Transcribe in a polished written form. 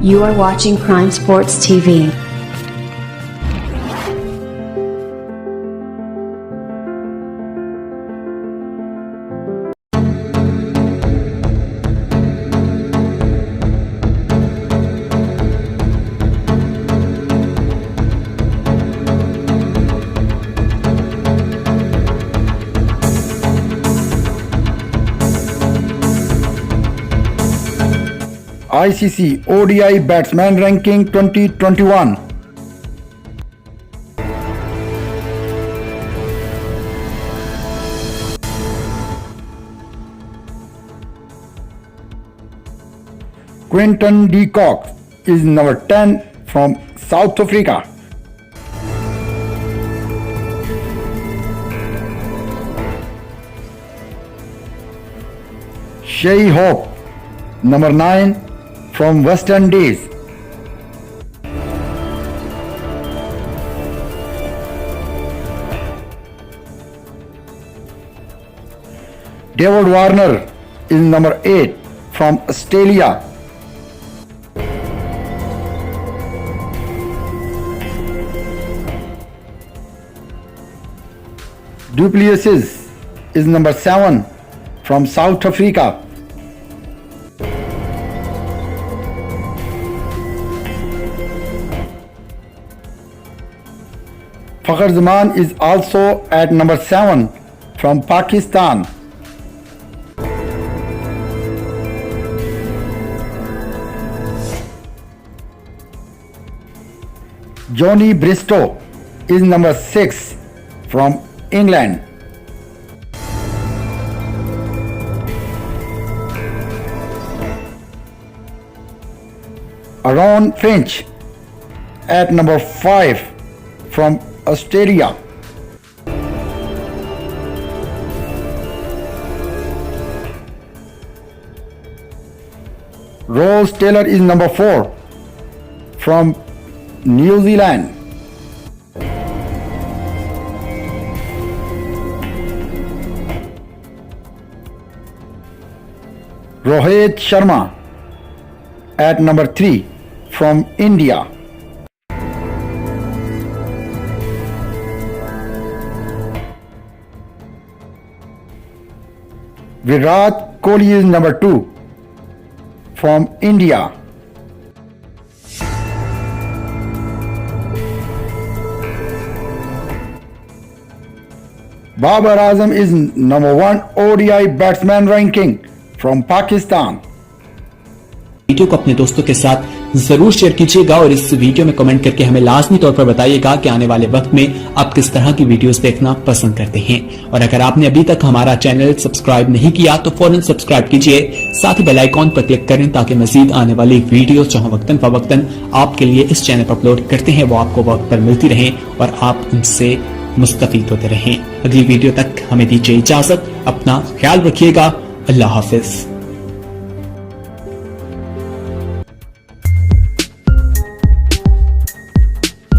You are watching Crime Sports TV. ICC ODI Batsman Ranking 2021. Quinton de Kock is number 10 from South Africa. Shai Hope, number 9 from West Indies. David Warner is number 8 from Australia. Du Plessis is number 7 from South Africa. Fakhar Zaman is also at number 7 from Pakistan. Johnny Bristow is number 6 from England. Aaron Finch at number 5 from Australia. Rose Taylor is number 4 from New Zealand. Rohit Sharma at number 3 from India. Virat Kohli is number 2 from India. Babar Azam is number 1 ODI batsman ranking from Pakistan. Video को अपने दोस्तों के साथ जरूर share कीजिएगा और इस video में कमेंट करके हमें लाजमी तौर पर बताइएगा कि आने वाले वक्त में आप किस तरह की वीडियोस देखना पसंद करते हैं। और अगर आपने अभी तक हमारा चैनल सब्सक्राइब नहीं किया तो फौरन सब्सक्राइब कीजिए, साथ ही बेल आइकॉन पर क्लिक करें ताकि मजीद आने वाली वीडियो जो हम वक्तन फवक्तन आपके लिए इस चैनल पर अपलोड करते हैं वो आपको वक्त पर मिलती रहे और आप उनसे मुस्तफीद होते रहें। अगली वीडियो तक हमें दीजिए इजाजत, अपना ख्याल रखिएगा। अल्लाह हाफिज।